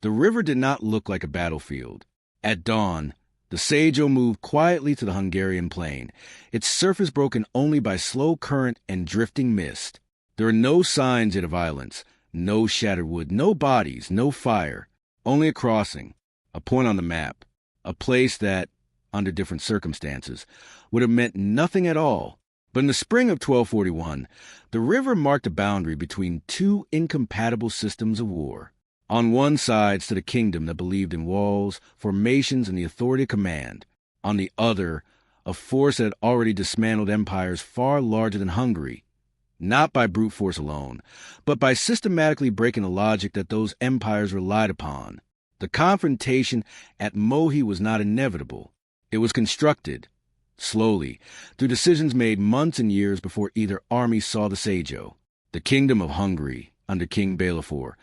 The river did not look like a battlefield. At dawn, the Sajó moved quietly to the Hungarian plain, its surface broken only by slow current and drifting mist. There were no signs yet of violence, no shattered wood, no bodies, no fire, only a crossing, a point on the map, a place that, under different circumstances, would have meant nothing at all. But in the spring of 1241, the river marked a boundary between two incompatible systems of war. On one side stood a kingdom that believed in walls, formations, and the authority of command. On the other, a force that had already dismantled empires far larger than Hungary, not by brute force alone, but by systematically breaking the logic that those empires relied upon. The confrontation at Mohi was not inevitable. It was constructed, slowly, through decisions made months and years before either army saw the Sajó. The Kingdom of Hungary, under King Béla IV,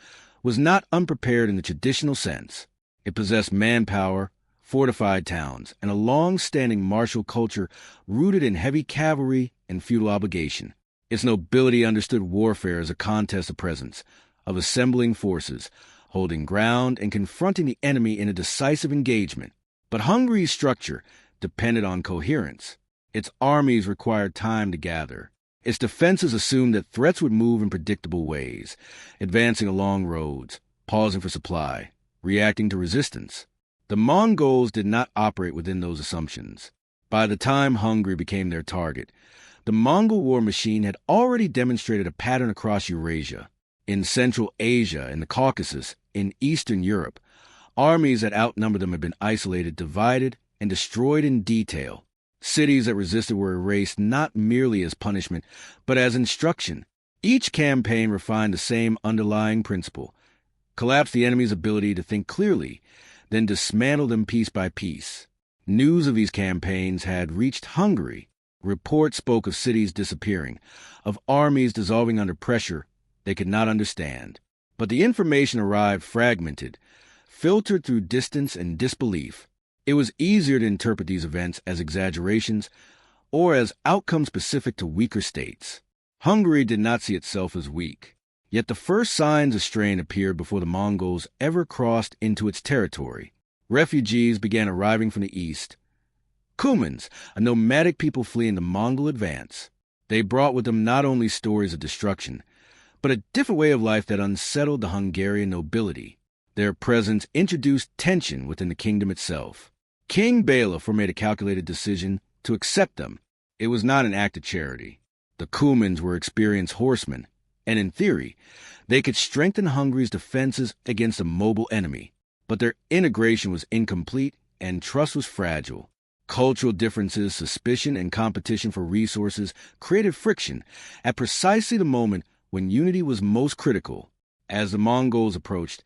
was not unprepared in the traditional sense. It possessed manpower, fortified towns, and a long-standing martial culture rooted in heavy cavalry and feudal obligation. Its nobility understood warfare as a contest of presence, of assembling forces, holding ground, and confronting the enemy in a decisive engagement. But Hungary's structure depended on coherence. Its armies required time to gather. Its defenses assumed that threats would move in predictable ways, advancing along roads, pausing for supply, reacting to resistance. The Mongols did not operate within those assumptions. By the time Hungary became their target, the Mongol war machine had already demonstrated a pattern across Eurasia. In Central Asia, in the Caucasus, in Eastern Europe, armies that outnumbered them had been isolated, divided, and destroyed in detail. Cities that resisted were erased not merely as punishment, but as instruction. Each campaign refined the same underlying principle: collapse the enemy's ability to think clearly, then dismantle them piece by piece. News of these campaigns had reached Hungary. Reports spoke of cities disappearing, of armies dissolving under pressure they could not understand. But the information arrived fragmented, filtered through distance and disbelief. It was easier to interpret these events as exaggerations or as outcomes specific to weaker states. Hungary did not see itself as weak, yet the first signs of strain appeared before the Mongols ever crossed into its territory. Refugees began arriving from the east. Cumans, a nomadic people fleeing the Mongol advance. They brought with them not only stories of destruction, but a different way of life that unsettled the Hungarian nobility. Their presence introduced tension within the kingdom itself. King Béla IV made a calculated decision to accept them. It was not an act of charity. The Cumans were experienced horsemen, and in theory, they could strengthen Hungary's defenses against a mobile enemy. But their integration was incomplete, and trust was fragile. Cultural differences, suspicion, and competition for resources created friction at precisely the moment when unity was most critical. As the Mongols approached,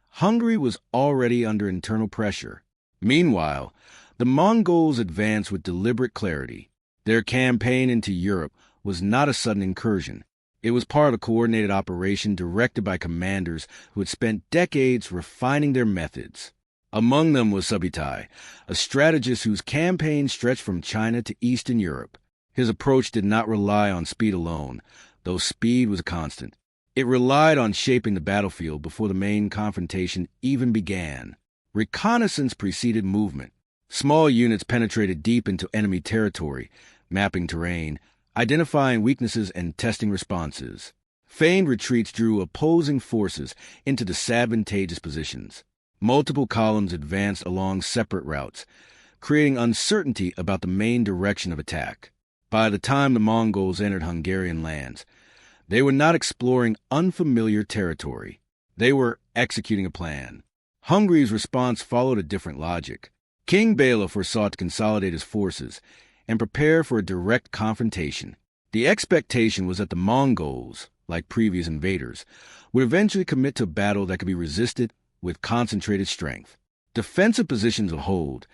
Hungary was already under internal pressure. Meanwhile, the Mongols advanced with deliberate clarity. Their campaign into Europe was not a sudden incursion. It was part of a coordinated operation directed by commanders who had spent decades refining their methods. Among them was Subutai, a strategist whose campaign stretched from China to Eastern Europe. His approach did not rely on speed alone, though speed was a constant. It relied on shaping the battlefield before the main confrontation even began. Reconnaissance preceded movement. Small units penetrated deep into enemy territory, mapping terrain, identifying weaknesses and testing responses. Feigned retreats drew opposing forces into disadvantageous positions. Multiple columns advanced along separate routes, creating uncertainty about the main direction of attack. By the time the Mongols entered Hungarian lands, they were not exploring unfamiliar territory. They were executing a plan. Hungary's response followed a different logic. King Béla IV sought to consolidate his forces and prepare for a direct confrontation. The expectation was that the Mongols, like previous invaders, would eventually commit to a battle that could be resisted with concentrated strength. Defensive positions would hold,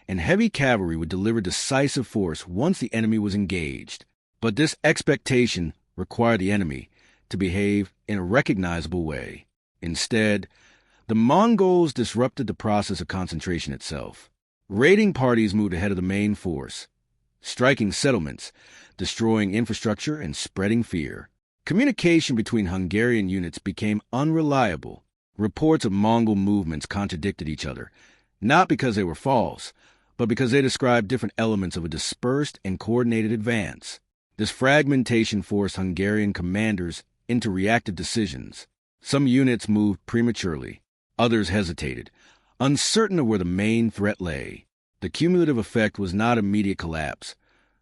and heavy cavalry would deliver decisive force once the enemy was engaged. But this expectation required the enemy to behave in a recognizable way. Instead, the Mongols disrupted the process of concentration itself. Raiding parties moved ahead of the main force, striking settlements, destroying infrastructure, and spreading fear. Communication between Hungarian units became unreliable. Reports of Mongol movements contradicted each other, not because they were false, but because they described different elements of a dispersed and coordinated advance. This fragmentation forced Hungarian commanders into reactive decisions. Some units moved prematurely, others hesitated, uncertain of where the main threat lay. The cumulative effect was not immediate collapse,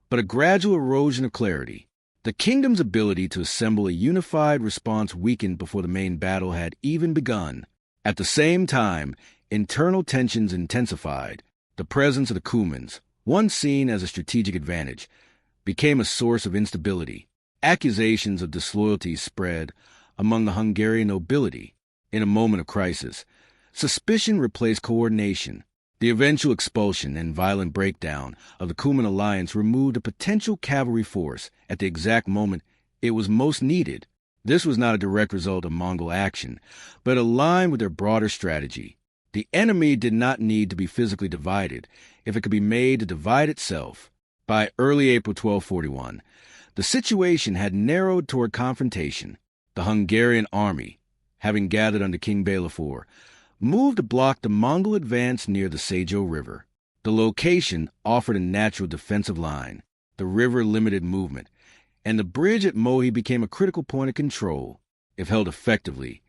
but a gradual erosion of clarity. The kingdom's ability to assemble a unified response weakened before the main battle had even begun. At the same time, internal tensions intensified. The presence of the Cumans, once seen as a strategic advantage, became a source of instability. Accusations of disloyalty spread among the Hungarian nobility. In a moment of crisis, suspicion replaced coordination. The eventual expulsion and violent breakdown of the Cuman alliance removed a potential cavalry force at the exact moment it was most needed. This was not a direct result of Mongol action, but aligned with their broader strategy. The enemy did not need to be physically divided if it could be made to divide itself. By early April 1241, the situation had narrowed toward confrontation. The Hungarian army, having gathered under King Béla IV, moved to block the Mongol advance near the Sajó River. The location offered a natural defensive line. The river limited movement, and the bridge at Mohi became a critical point of control. If held effectively,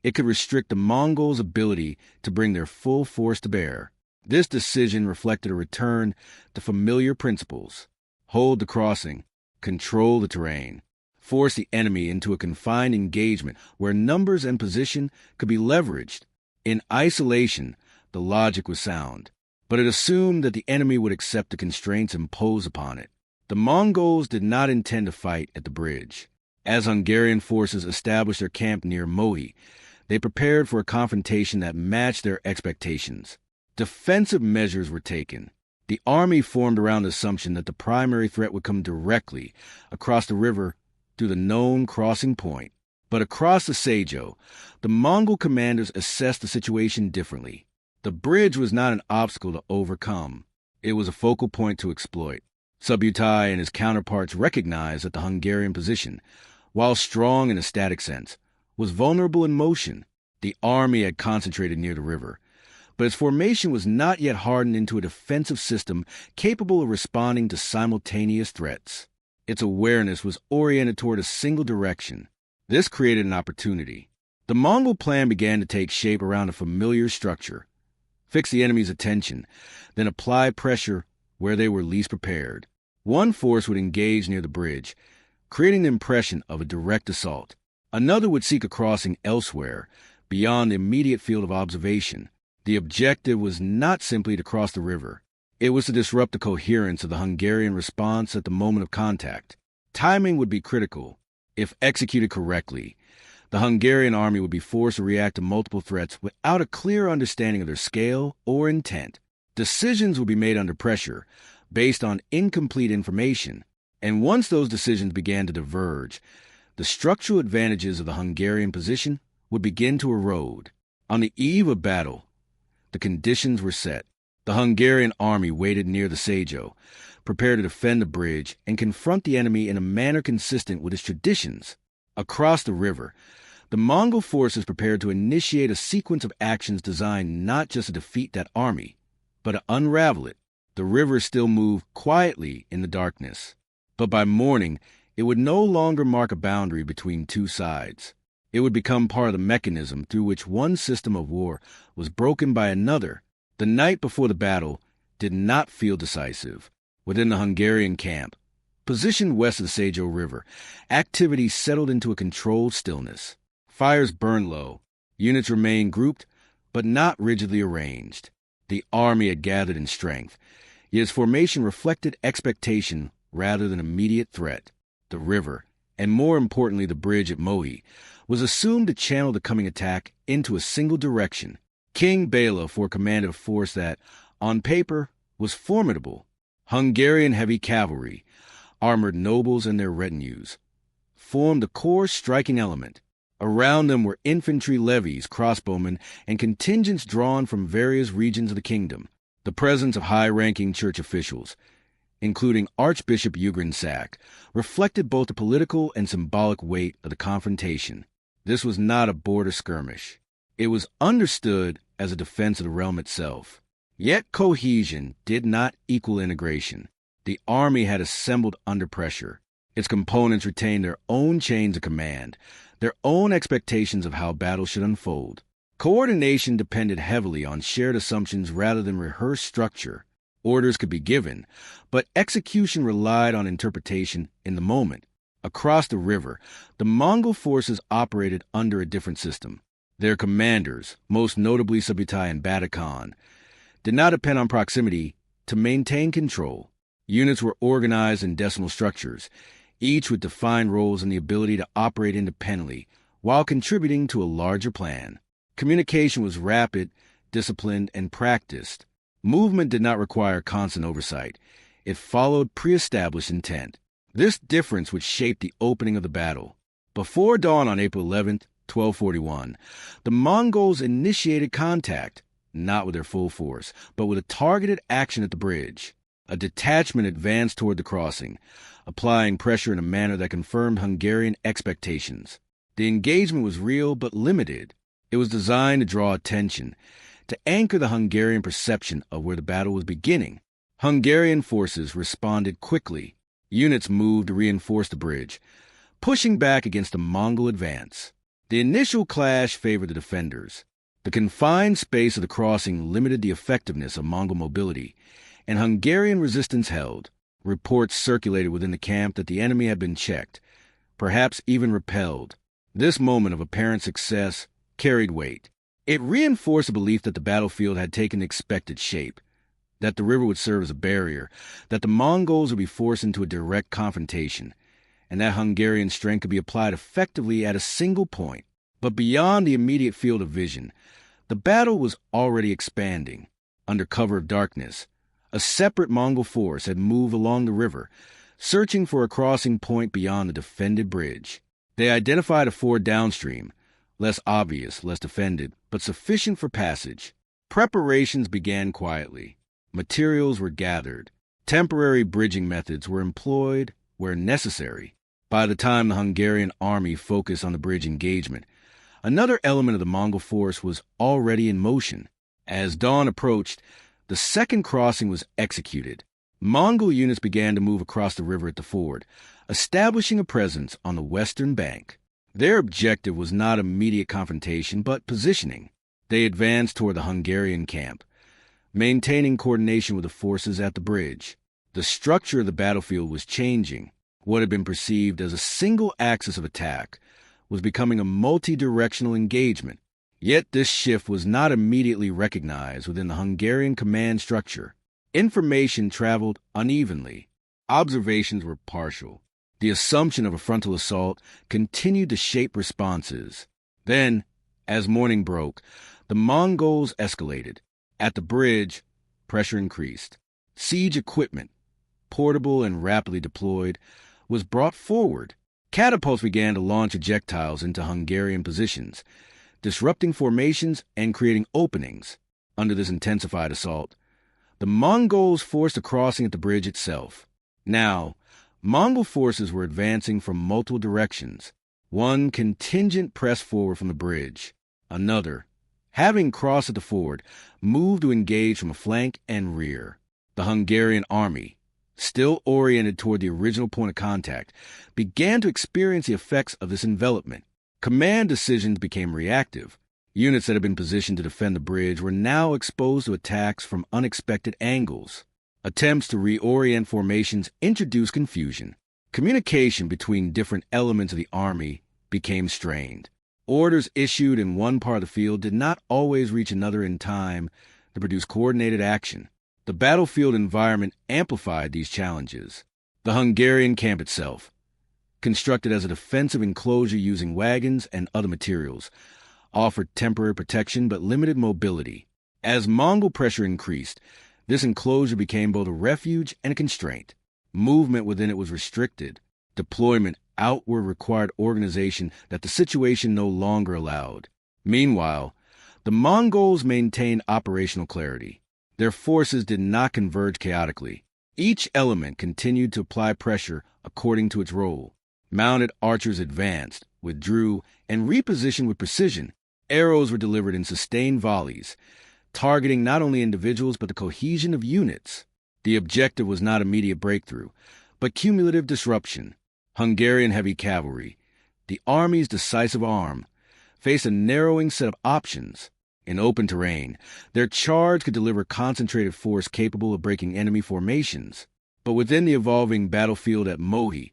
it could restrict the Mongols' ability to bring their full force to bear. This decision reflected a return to familiar principles. Hold the crossing, control the terrain, force the enemy into a confined engagement where numbers and position could be leveraged. In isolation, the logic was sound, but it assumed that the enemy would accept the constraints imposed upon it. The Mongols did not intend to fight at the bridge. As Hungarian forces established their camp near Mohi, they prepared for a confrontation that matched their expectations. Defensive measures were taken. The army formed around the assumption that the primary threat would come directly across the river through the known crossing point. But across the Sajó, the Mongol commanders assessed the situation differently. The bridge was not an obstacle to overcome. It was a focal point to exploit. Subutai and his counterparts recognized that the Hungarian position, while strong in a static sense, was vulnerable in motion. The army had concentrated near the river, but its formation was not yet hardened into a defensive system capable of responding to simultaneous threats. Its awareness was oriented toward a single direction. This created an opportunity. The Mongol plan began to take shape around a familiar structure. Fix the enemy's attention, then apply pressure where they were least prepared. One force would engage near the bridge, creating the impression of a direct assault. Another would seek a crossing elsewhere, beyond the immediate field of observation. The objective was not simply to cross the river. It was to disrupt the coherence of the Hungarian response at the moment of contact. Timing would be critical. If executed correctly, the Hungarian army would be forced to react to multiple threats without a clear understanding of their scale or intent. Decisions would be made under pressure, based on incomplete information, and once those decisions began to diverge, the structural advantages of the Hungarian position would begin to erode. On the eve of battle, the conditions were set. The Hungarian army waited near the Sajó, prepared to defend the bridge and confront the enemy in a manner consistent with its traditions. Across the river, the Mongol forces prepared to initiate a sequence of actions designed not just to defeat that army, but to unravel it. The river still moved quietly in the darkness, but by morning, it would no longer mark a boundary between two sides. It would become part of the mechanism through which one system of war was broken by another. The night before the battle did not feel decisive. Within the Hungarian camp, positioned west of the Sajó River, activity settled into a controlled stillness. Fires burned low. Units remained grouped, but not rigidly arranged. The army had gathered in strength, yet its formation reflected expectation rather than immediate threat. The river, and more importantly the bridge at Mohi, was assumed to channel the coming attack into a single direction. King Béla IV commanded a force that, on paper, was formidable. Hungarian heavy cavalry, armored nobles and their retinues, formed the core striking element. Around them were infantry levies, crossbowmen, and contingents drawn from various regions of the kingdom. The presence of high-ranking church officials, including Archbishop Ugrinsak, reflected both the political and symbolic weight of the confrontation. This was not a border skirmish. It was understood as a defense of the realm itself. Yet cohesion did not equal integration. The army had assembled under pressure. Its components retained their own chains of command, their own expectations of how battle should unfold. Coordination depended heavily on shared assumptions rather than rehearsed structure. Orders could be given, but execution relied on interpretation in the moment. Across the river, the Mongol forces operated under a different system. Their commanders, most notably Subutai and Bataclan, did not depend on proximity to maintain control. Units were organized in decimal structures, each with defined roles and the ability to operate independently while contributing to a larger plan. Communication was rapid, disciplined, and practiced. Movement did not require constant oversight. It followed pre-established intent. This difference would shape the opening of the battle. Before dawn on April 11th, 1241, the Mongols initiated contact, not with their full force, but with a targeted action at the bridge. A detachment advanced toward the crossing, applying pressure in a manner that confirmed Hungarian expectations. The engagement was real but limited. It was designed to draw attention, to anchor the Hungarian perception of where the battle was beginning. Hungarian forces responded quickly. Units moved to reinforce the bridge, pushing back against the Mongol advance. The initial clash favored the defenders. The confined space of the crossing limited the effectiveness of Mongol mobility, and Hungarian resistance held. Reports circulated within the camp that the enemy had been checked, perhaps even repelled. This moment of apparent success carried weight. It reinforced the belief that the battlefield had taken expected shape, that the river would serve as a barrier, that the Mongols would be forced into a direct confrontation, and that Hungarian strength could be applied effectively at a single point. But beyond the immediate field of vision, the battle was already expanding. Under cover of darkness, a separate Mongol force had moved along the river, searching for a crossing point beyond the defended bridge. They identified a ford downstream, less obvious, less defended, but sufficient for passage. Preparations began quietly. Materials were gathered. Temporary bridging methods were employed where necessary. By the time the Hungarian army focused on the bridge engagement, another element of the Mongol force was already in motion. As dawn approached, the second crossing was executed. Mongol units began to move across the river at the ford, establishing a presence on the western bank. Their objective was not immediate confrontation, but positioning. They advanced toward the Hungarian camp, maintaining coordination with the forces at the bridge. The structure of the battlefield was changing. What had been perceived as a single axis of attack was becoming a multi-directional engagement. Yet this shift was not immediately recognized within the Hungarian command structure. Information traveled unevenly. Observations were partial. The assumption of a frontal assault continued to shape responses. Then, as morning broke, the Mongols escalated. At the bridge, pressure increased. Siege equipment, portable and rapidly deployed, was brought forward. Catapults began to launch projectiles into Hungarian positions, disrupting formations and creating openings. Under this intensified assault, the Mongols forced a crossing at the bridge itself. Now, Mongol forces were advancing from multiple directions. One contingent pressed forward from the bridge. Another, having crossed at the ford, moved to engage from a flank and rear. The Hungarian army, still oriented toward the original point of contact, began to experience the effects of this envelopment. Command decisions became reactive. Units that had been positioned to defend the bridge were now exposed to attacks from unexpected angles. Attempts to reorient formations introduced confusion. Communication between different elements of the army became strained. Orders issued in one part of the field did not always reach another in time to produce coordinated action. The battlefield environment amplified these challenges. The Hungarian camp itself, constructed as a defensive enclosure using wagons and other materials, offered temporary protection but limited mobility. As Mongol pressure increased, this enclosure became both a refuge and a constraint. Movement within it was restricted. Deployment outward required organization that the situation no longer allowed. Meanwhile, the Mongols maintained operational clarity. Their forces did not converge chaotically. Each element continued to apply pressure according to its role. Mounted archers advanced, withdrew, and repositioned with precision. Arrows were delivered in sustained volleys, targeting not only individuals but the cohesion of units. The objective was not immediate breakthrough, but cumulative disruption. Hungarian heavy cavalry, the army's decisive arm, faced a narrowing set of options. In open terrain, their charge could deliver concentrated force capable of breaking enemy formations. But within the evolving battlefield at Mohi,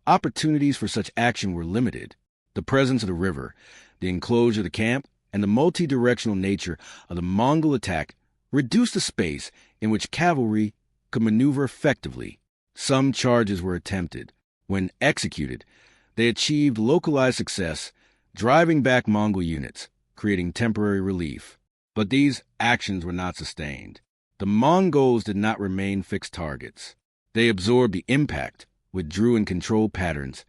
opportunities for such action were limited. The presence of the river, the enclosure of the camp, and the multi-directional nature of the Mongol attack reduced the space in which cavalry could maneuver effectively. Some charges were attempted. When executed, they achieved localized success, driving back Mongol units, creating temporary relief. But these actions were not sustained. The Mongols did not remain fixed targets. They absorbed the impact, withdrew in controlled patterns,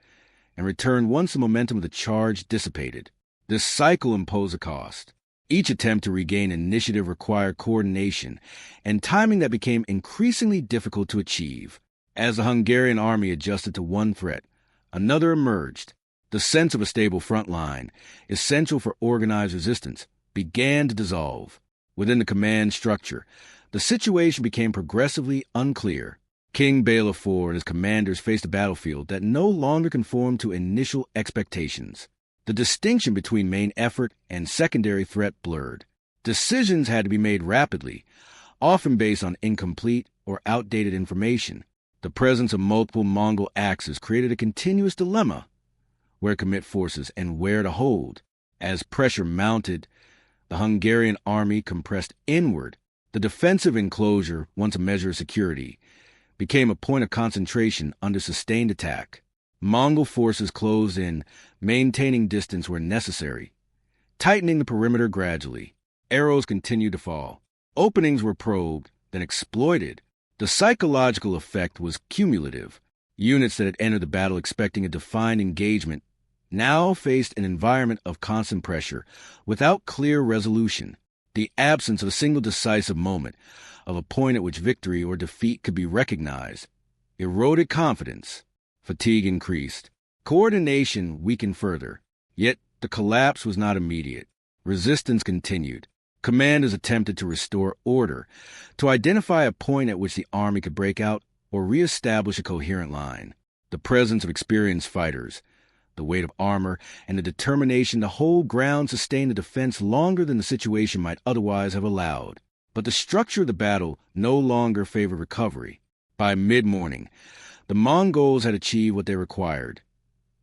and returned once the momentum of the charge dissipated. This cycle imposed a cost. Each attempt to regain initiative required coordination and timing that became increasingly difficult to achieve. As the Hungarian army adjusted to one threat, another emerged. The sense of a stable front line, essential for organized resistance, began to dissolve. Within the command structure, the situation became progressively unclear. King Béla IV and his commanders faced a battlefield that no longer conformed to initial expectations. The distinction between main effort and secondary threat blurred. Decisions had to be made rapidly, often based on incomplete or outdated information. The presence of multiple Mongol axes created a continuous dilemma: where to commit forces and where to hold. As pressure mounted, the Hungarian army compressed inward. The defensive enclosure, once a measure of security, became a point of concentration under sustained attack. Mongol forces closed in, maintaining distance where necessary, tightening the perimeter gradually. Arrows continued to fall. Openings were probed, then exploited. The psychological effect was cumulative. Units that had entered the battle expecting a defined engagement now faced an environment of constant pressure without clear resolution. The absence of a single decisive moment, of a point at which victory or defeat could be recognized, eroded confidence. Fatigue increased. Coordination weakened further. Yet the collapse was not immediate. Resistance continued. Commanders attempted to restore order, to identify a point at which the army could break out or reestablish a coherent line. The presence of experienced fighters, the weight of armor, and the determination to hold ground sustained the defense longer than the situation might otherwise have allowed. But the structure of the battle no longer favored recovery. By mid-morning, the Mongols had achieved what they required.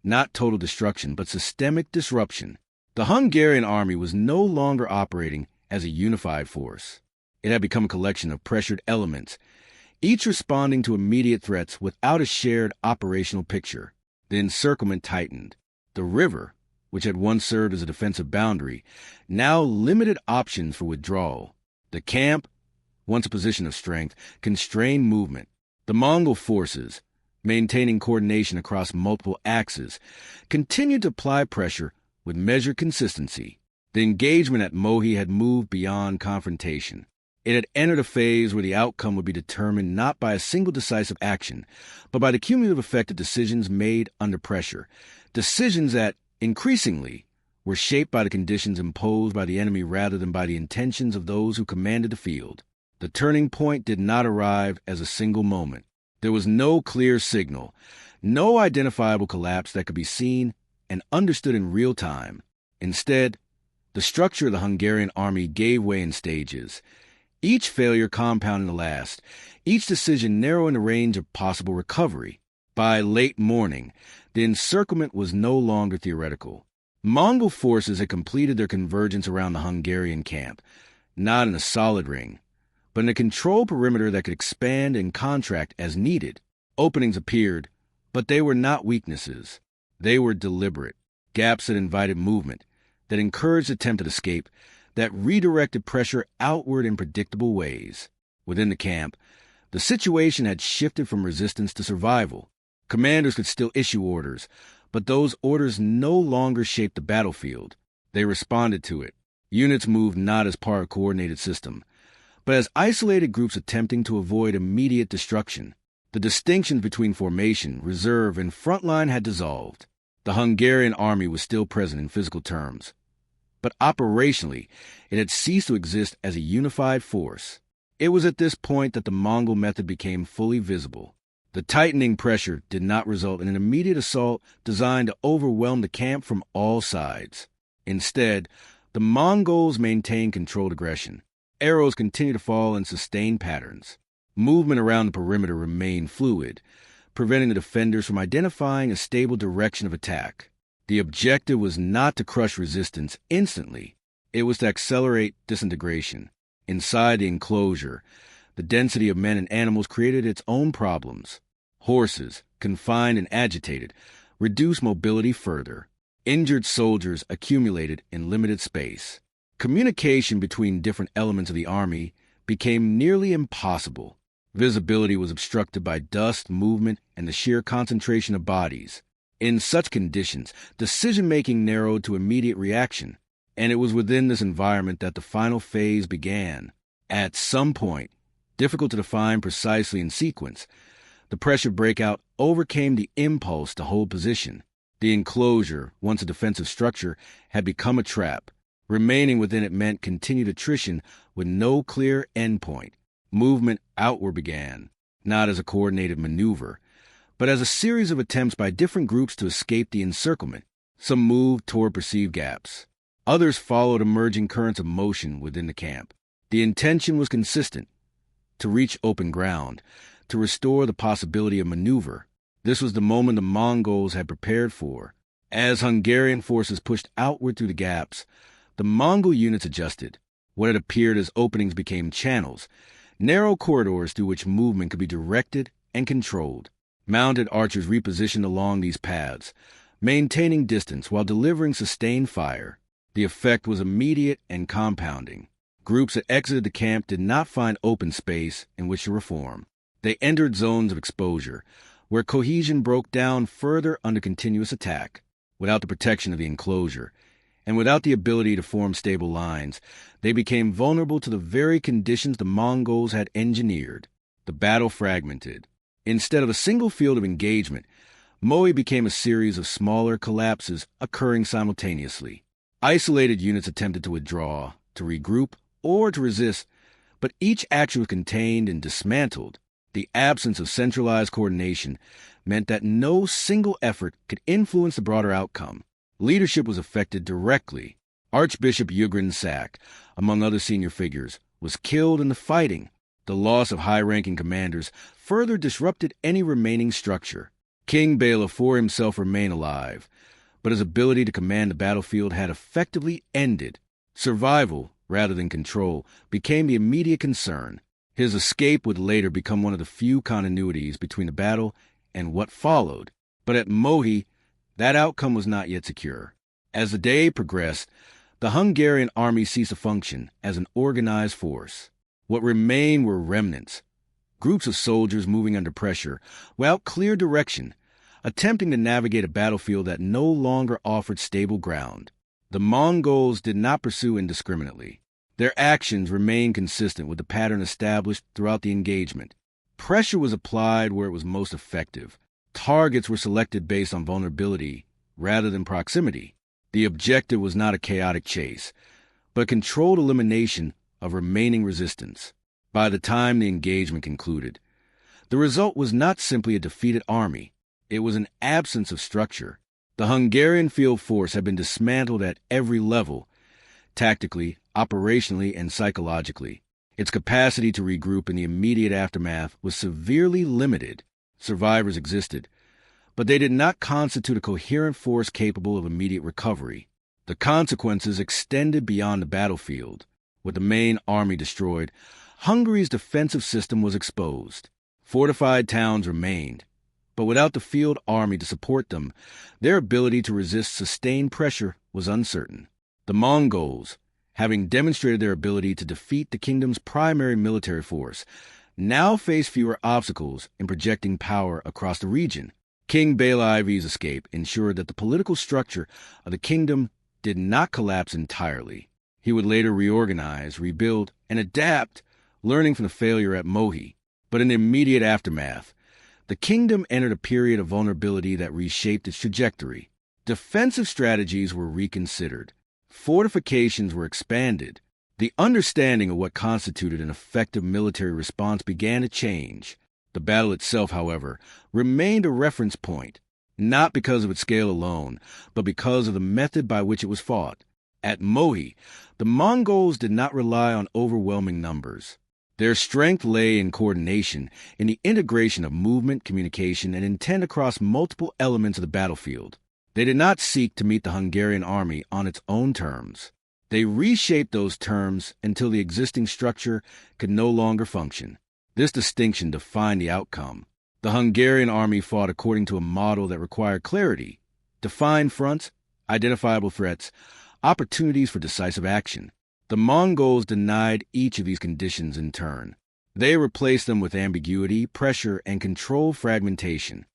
Not total destruction, but systemic disruption. The Hungarian army was no longer operating as a unified force. It had become a collection of pressured elements, each responding to immediate threats without a shared operational picture. The encirclement tightened. The river, which had once served as a defensive boundary, now limited options for withdrawal. The camp, once a position of strength, constrained movement. The Mongol forces, maintaining coordination across multiple axes, continued to apply pressure with measured consistency. The engagement at Mohi had moved beyond confrontation. It had entered a phase where the outcome would be determined not by a single decisive action, but by the cumulative effect of decisions made under pressure, decisions that, increasingly, were shaped by the conditions imposed by the enemy rather than by the intentions of those who commanded the field. The turning point did not arrive as a single moment. There was no clear signal, no identifiable collapse that could be seen and understood in real time. Instead, the structure of the Hungarian army gave way in stages, each failure compounding the last, each decision narrowing the range of possible recovery. By late morning, the encirclement was no longer theoretical. Mongol forces had completed their convergence around the Hungarian camp, not in a solid ring, but in a controlled perimeter that could expand and contract as needed. Openings appeared, but they were not weaknesses. They were deliberate, gaps that invited movement, that encouraged attempted escape, that redirected pressure outward in predictable ways. Within the camp, the situation had shifted from resistance to survival. Commanders could still issue orders, but those orders no longer shaped the battlefield. They responded to it. Units moved not as part of a coordinated system, but as isolated groups attempting to avoid immediate destruction. The distinctions between formation, reserve, and frontline had dissolved. The Hungarian army was still present in physical terms, but operationally, it had ceased to exist as a unified force. It was at this point that the Mongol method became fully visible. The tightening pressure did not result in an immediate assault designed to overwhelm the camp from all sides. Instead, the Mongols maintained controlled aggression. Arrows continued to fall in sustained patterns. Movement around the perimeter remained fluid, preventing the defenders from identifying a stable direction of attack. The objective was not to crush resistance instantly. It was to accelerate disintegration. Inside the enclosure, the density of men and animals created its own problems. Horses, confined and agitated, reduced mobility further. Injured soldiers accumulated in limited space. Communication between different elements of the army became nearly impossible. Visibility was obstructed by dust, movement, and the sheer concentration of bodies. In such conditions, decision-making narrowed to immediate reaction, and it was within this environment that the final phase began. At some point, difficult to define precisely in sequence, the pressure breakout overcame the impulse to hold position. The enclosure, once a defensive structure, had become a trap. Remaining within it meant continued attrition with no clear endpoint. Movement outward began, not as a coordinated maneuver, but as a series of attempts by different groups to escape the encirclement. Some moved toward perceived gaps. Others followed emerging currents of motion within the camp. The intention was consistent: to reach open ground, to restore the possibility of maneuver. This was the moment the Mongols had prepared for. As Hungarian forces pushed outward through the gaps, the Mongol units adjusted. What had appeared as openings became channels, narrow corridors through which movement could be directed and controlled. Mounted archers repositioned along these paths, maintaining distance while delivering sustained fire. The effect was immediate and compounding. Groups that exited the camp did not find open space in which to reform. They entered zones of exposure, where cohesion broke down further under continuous attack. Without the protection of the enclosure, and without the ability to form stable lines, they became vulnerable to the very conditions the Mongols had engineered. The battle fragmented. Instead of a single field of engagement, Mohi became a series of smaller collapses occurring simultaneously. Isolated units attempted to withdraw, to regroup, or to resist, but each action was contained and dismantled. The absence of centralized coordination meant that no single effort could influence the broader outcome. Leadership was affected directly. Archbishop Ugrin Sak, among other senior figures, was killed in the fighting. The loss of high-ranking commanders further disrupted any remaining structure. King Béla IV himself remained alive, but his ability to command the battlefield had effectively ended. Survival, rather than control, became the immediate concern. His escape would later become one of the few continuities between the battle and what followed. But at Mohi, that outcome was not yet secure. As the day progressed, the Hungarian army ceased to function as an organized force. What remained were remnants, groups of soldiers moving under pressure, without clear direction, attempting to navigate a battlefield that no longer offered stable ground. The Mongols did not pursue indiscriminately. Their actions remained consistent with the pattern established throughout the engagement. Pressure was applied where it was most effective. Targets were selected based on vulnerability rather than proximity. The objective was not a chaotic chase, but controlled elimination of remaining resistance. By the time the engagement concluded, the result was not simply a defeated army. It was an absence of structure. The Hungarian field force had been dismantled at every level, tactically, operationally, and psychologically. Its capacity to regroup in the immediate aftermath was severely limited. Survivors existed, but they did not constitute a coherent force capable of immediate recovery. The consequences extended beyond the battlefield. With the main army destroyed, Hungary's defensive system was exposed. Fortified towns remained, but without the field army to support them, their ability to resist sustained pressure was uncertain. The Mongols, having demonstrated their ability to defeat the kingdom's primary military force, now faced fewer obstacles in projecting power across the region. King Béla IV's escape ensured that the political structure of the kingdom did not collapse entirely. He would later reorganize, rebuild, and adapt, learning from the failure at Mohi. But in the immediate aftermath, the kingdom entered a period of vulnerability that reshaped its trajectory. Defensive strategies were reconsidered. Fortifications were expanded. The understanding of what constituted an effective military response began to change. The battle itself, however, remained a reference point, not because of its scale alone, but because of the method by which it was fought. At Mohi, the Mongols did not rely on overwhelming numbers. Their strength lay in coordination, in the integration of movement, communication, and intent across multiple elements of the battlefield. They did not seek to meet the Hungarian army on its own terms. They reshaped those terms until the existing structure could no longer function. This distinction defined the outcome. The Hungarian army fought according to a model that required clarity, defined fronts, identifiable threats, opportunities for decisive action. The Mongols denied each of these conditions in turn. They replaced them with ambiguity, pressure, and controlled fragmentation.